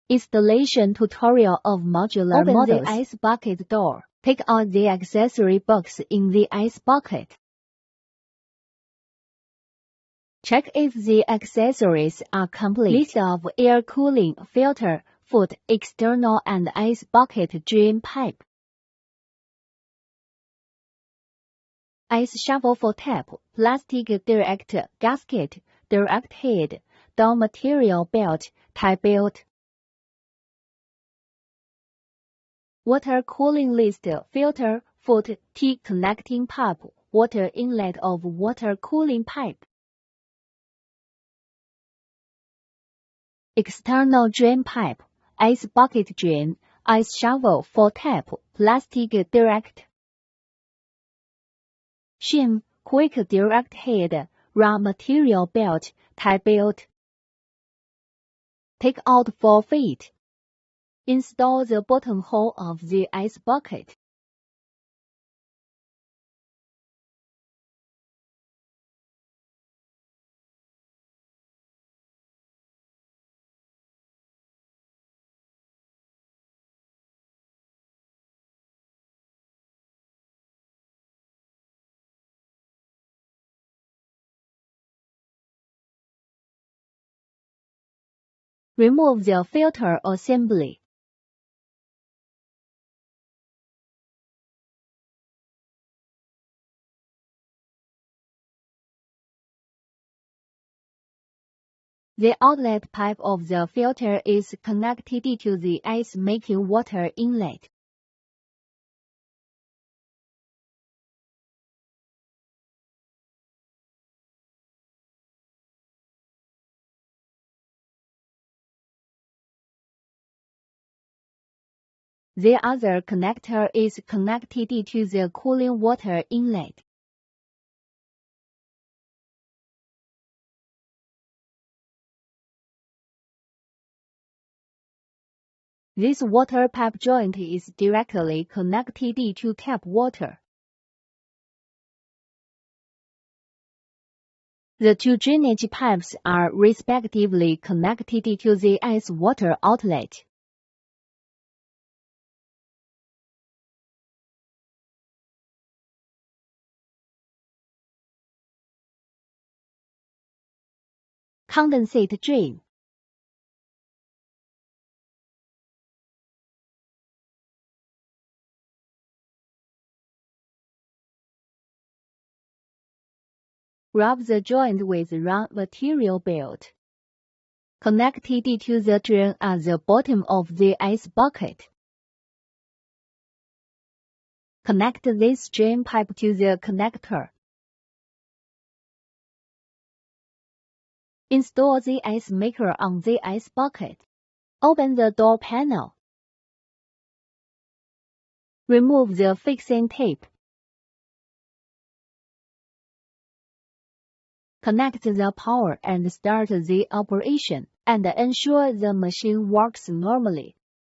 Installation tutorial of modular Open models. the ice bucket door. Take out the accessory box in the ice bucket. Check if the accessories are complete. List of air cooling filter, foot, external and ice bucket drain pipe. Ice shovel for tap, plastic direct gasket, direct head, down material belt, tie belt. Water cooling list, filter, foot, T connecting pipe, water inlet of water cooling pipe. External drain pipe, ice bucket drain, ice shovel for tap, plastic direct. Shim, quick direct head, raw material belt, tie belt. Take out 4 feet. Install the bottom hole of the ice bucket. Remove the filter assembly. The outlet pipe of the filter is connected to the ice-making water inlet. The other connector is connected to the cooling water inlet. This water pipe joint is directly connected to tap water. The two drainage pipes are respectively connected to the ice water outlet. Condensate drain. Rub the joint with raw material belt. Connected to the drain at the bottom of the ice bucket. Connect this drain pipe to the connector. Install the ice maker on the ice bucket. Open the door panel. Remove the fixing tape. Connect the power and start the operation, and ensure the machine works normally.